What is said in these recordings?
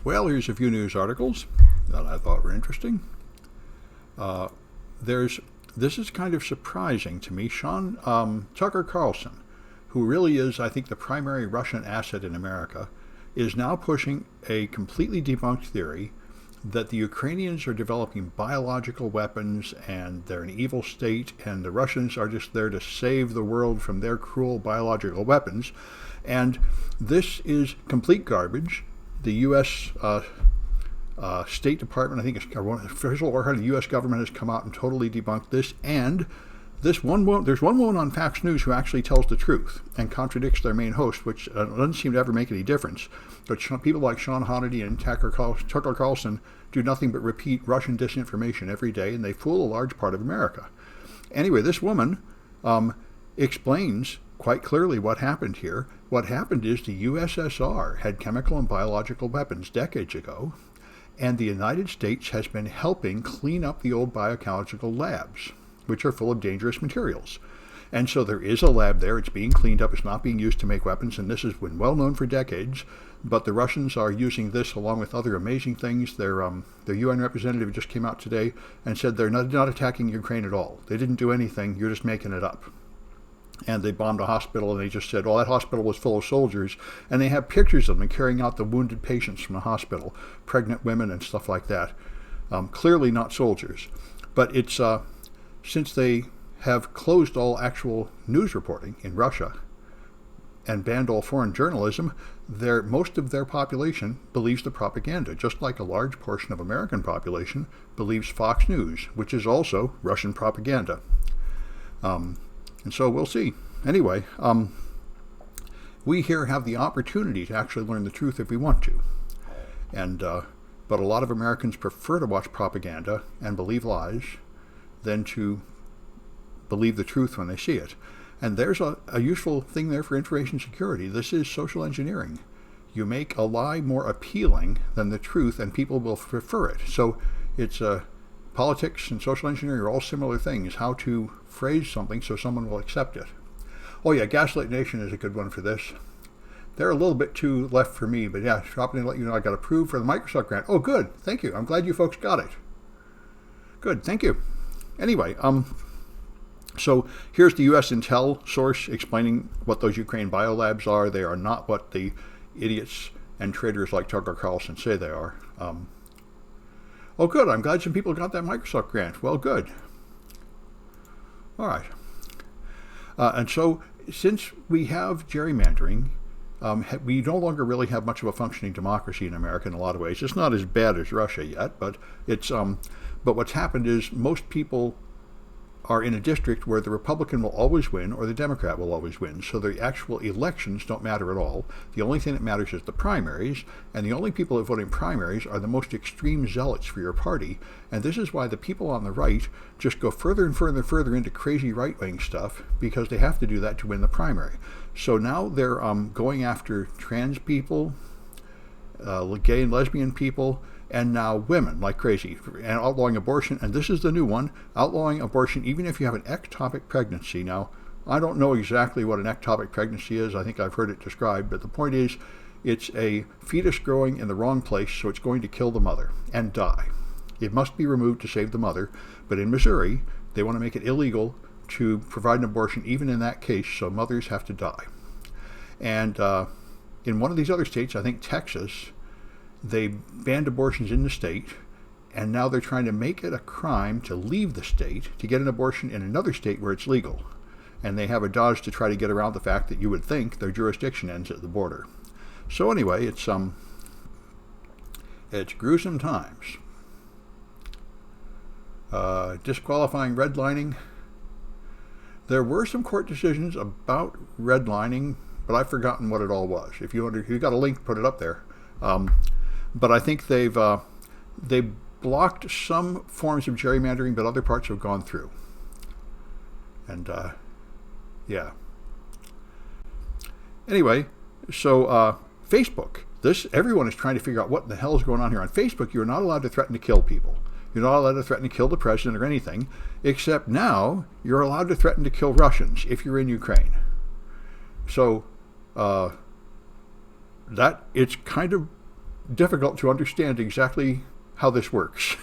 Well, here's a few news articles that I thought were interesting. Uh, this is kind of surprising to me. Tucker Carlson, who really is, I think, the primary Russian asset in America, is now pushing a completely debunked theory that the Ukrainians are developing biological weapons and they're an evil state and the Russians are just there to save the world from their cruel biological weapons. And this is complete garbage. The U.S. State Department, I think it's one official order of the U.S. government, has come out and totally debunked this. And there's one woman on Fox News who actually tells the truth and contradicts their main host, which doesn't seem to ever make any difference. But people like Sean Hannity and Tucker Carlson do nothing but repeat Russian disinformation every day, and they fool a large part of America. Anyway, this woman explains quite clearly what happened here. What happened is the USSR had chemical and biological weapons decades ago, and the United States has been helping clean up the old biological labs, which are full of dangerous materials. And so there is a lab there. It's being cleaned up. It's not being used to make weapons, and this has been well known for decades. But the Russians are using this along with other amazing things. Their UN representative just came out today and said they're not attacking Ukraine at all. They didn't do anything. You're just making it up. And they bombed a hospital, and they just said, well, that hospital was full of soldiers. And they have pictures of them carrying out the wounded patients from the hospital, pregnant women and stuff like that. Clearly not soldiers. But it's since they have closed all actual news reporting in Russia and banned all foreign journalism, most of their population believes the propaganda, just like a large portion of American population believes Fox News, which is also Russian propaganda. And so we'll see. Anyway, we here have the opportunity to actually learn the truth if we want to. But a lot of Americans prefer to watch propaganda and believe lies than to believe the truth when they see it. And there's a useful thing there for information security. This is social engineering. You make a lie more appealing than the truth, and people will prefer it. So it's politics and social engineering are all similar things, how to phrase something so someone will accept it. Oh yeah, Gaslight Nation is a good one for this. They're a little bit too left for me, but yeah, dropping in to let you know I got approved for the Microsoft grant. Oh, good. Thank you. I'm glad you folks got it. Good. Thank you. Anyway, so here's the U.S. Intel source explaining what those Ukraine biolabs are. They are not what the idiots and traitors like Tucker Carlson say they are. Oh, good. I'm glad some people got that Microsoft grant. Well, good. All right. And so since we have gerrymandering, we no longer really have much of a functioning democracy in America in a lot of ways. It's not as bad as Russia yet, but it's but what's happened is most people are in a district where the Republican will always win or the Democrat will always win. So the actual elections don't matter at all. The only thing that matters is the primaries, and the only people that vote in primaries are the most extreme zealots for your party. And this is why the people on the right just go further and further and further into crazy right-wing stuff, because they have to do that to win the primary. So now they're going after trans people, gay and lesbian people, and now women like crazy, and outlawing abortion. And this is the new one, outlawing abortion even if you have an ectopic pregnancy. Now, I don't know exactly what an ectopic pregnancy is. I think I've heard it described, but the point is it's a fetus growing in the wrong place, so it's going to kill the mother and die. It must be removed to save the mother, but in Missouri, they want to make it illegal to provide an abortion even in that case, so mothers have to die. And in one of these other states, I think Texas, they banned abortions in the state, and now they're trying to make it a crime to leave the state to get an abortion in another state where it's legal. And they have a dodge to try to get around the fact that you would think their jurisdiction ends at the border. So anyway, it's gruesome times. Disqualifying redlining. There were some court decisions about redlining, but I've forgotten what it all was. If you got a link, put it up there. But I think they blocked some forms of gerrymandering, but other parts have gone through. And yeah. Anyway, so Facebook. Everyone is trying to figure out what the hell is going on here. On Facebook, you're not allowed to threaten to kill people. You're not allowed to threaten to kill the president or anything, except now you're allowed to threaten to kill Russians if you're in Ukraine. So that it's kind of difficult to understand exactly how this works.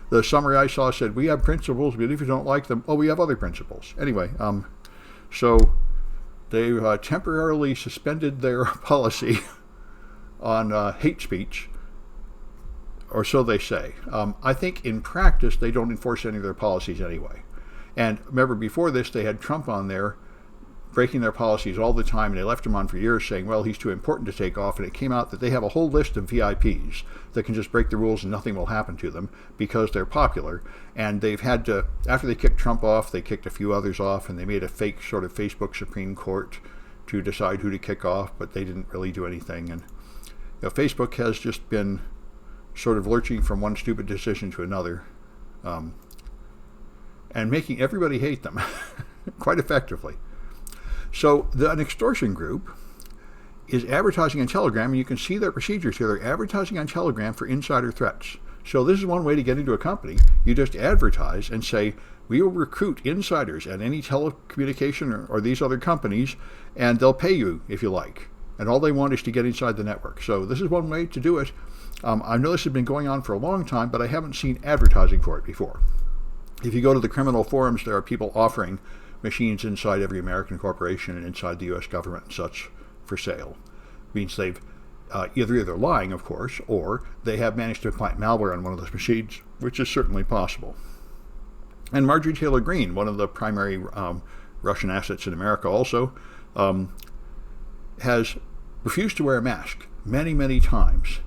The summary I saw said, we have principles, but if you don't like them, we have other principles. Anyway, so they temporarily suspended their policy on hate speech, or so they say. I think in practice, they don't enforce any of their policies anyway. And remember, before this, they had Trump on there breaking their policies all the time, and they left him on for years saying, well, he's too important to take off, and it came out that they have a whole list of VIPs that can just break the rules and nothing will happen to them because they're popular. And they've had to, after they kicked Trump off, they kicked a few others off, and they made a fake sort of Facebook Supreme Court to decide who to kick off, but they didn't really do anything. And Facebook has just been sort of lurching from one stupid decision to another, and making everybody hate them quite effectively. So an extortion group is advertising on Telegram, and you can see their procedures here. They're advertising on Telegram for insider threats. So this is one way to get into a company. You just advertise and say, we will recruit insiders at any telecommunication or these other companies, and they'll pay you if you like. And all they want is to get inside the network. So this is one way to do it. I know this has been going on for a long time, but I haven't seen advertising for it before. If you go to the criminal forums, there are people offering machines inside every American corporation and inside the U.S. government and such for sale. Means they've either lying, of course, or they have managed to plant malware on one of those machines, which is certainly possible. And Marjorie Taylor Greene, one of the primary Russian assets in America also, has refused to wear a mask many, many times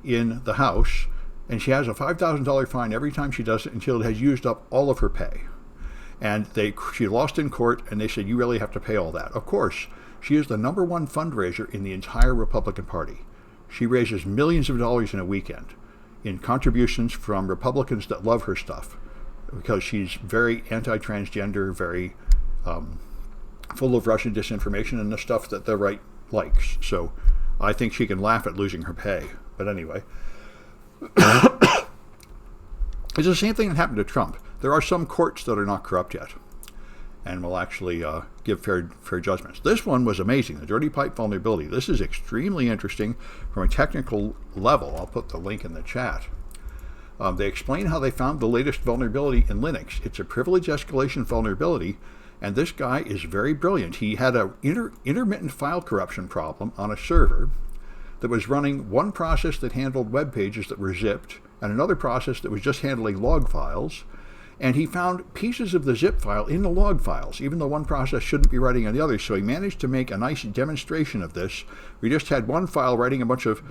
in the House, and she has a $5,000 fine every time she does it until it has used up all of her pay. And she lost in court, and they said, you really have to pay all that. Of course, she is the number one fundraiser in the entire Republican Party. She raises millions of dollars in a weekend in contributions from Republicans that love her stuff, because she's very anti-transgender, very full of Russian disinformation and the stuff that the right likes. So I think she can laugh at losing her pay. But anyway, it's the same thing that happened to Trump. There are some courts that are not corrupt yet and will actually give fair judgments. This one was amazing, the dirty pipe vulnerability. This is extremely interesting from a technical level. I'll put the link in the chat. They explain how they found the latest vulnerability in Linux. It's a privilege escalation vulnerability, and this guy is very brilliant. He had an intermittent file corruption problem on a server that was running one process that handled web pages that were zipped and another process that was just handling log files. And he found pieces of the zip file in the log files, even though one process shouldn't be writing on the other. So he managed to make a nice demonstration of this. We just had one program writing a bunch of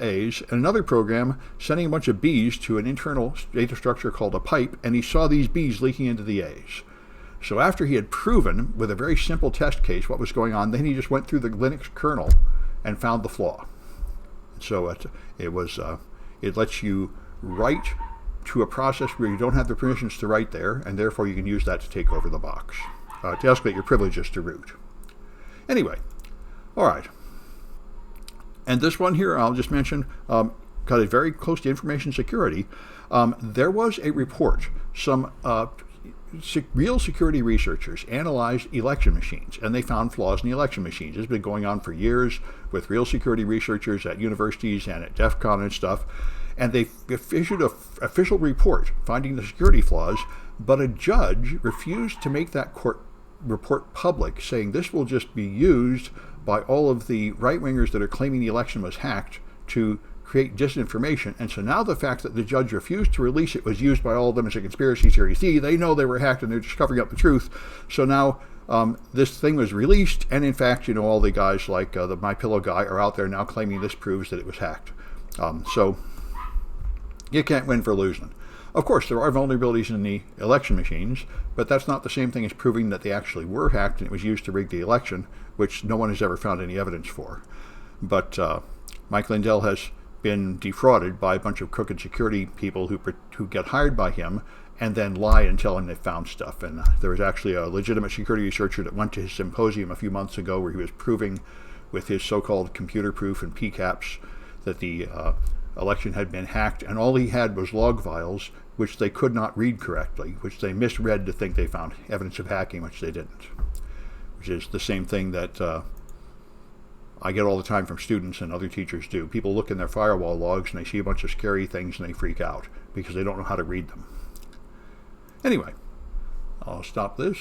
A's, and another program sending a bunch of B's to an internal data structure called a pipe, and he saw these B's leaking into the A's. So after he had proven with a very simple test case what was going on, then he just went through the Linux kernel and found the flaw. So it lets you write to a process where you don't have the permissions to write there, and therefore you can use that to take over the box, to escalate your privileges to root. Anyway, all right. And this one here, I'll just mention, got it very close to information security. There was a report. Some real security researchers analyzed election machines, and they found flaws in the election machines. It's been going on for years with real security researchers at universities and at DEF CON and stuff. And they issued an official report finding the security flaws, but a judge refused to make that report public, saying this will just be used by all of the right-wingers that are claiming the election was hacked to create disinformation. And so now the fact that the judge refused to release it was used by all of them as a conspiracy theory. See, they know they were hacked and they're just covering up the truth. So now this thing was released, and in fact, all the guys like the MyPillow guy are out there now claiming this proves that it was hacked. So you can't win for losing. Of course, there are vulnerabilities in the election machines, but that's not the same thing as proving that they actually were hacked and it was used to rig the election, which no one has ever found any evidence for. But Mike Lindell has been defrauded by a bunch of crooked security people who get hired by him and then lie and tell him they found stuff. And there was actually a legitimate security researcher that went to his symposium a few months ago where he was proving with his so-called computer proof and PCAPs that the election had been hacked, and all he had was log files which they could not read correctly, which they misread to think they found evidence of hacking, which they didn't. Which is the same thing that I get all the time from students, and other teachers do. People look in their firewall logs and they see a bunch of scary things and they freak out because they don't know how to read them. Anyway, I'll stop this.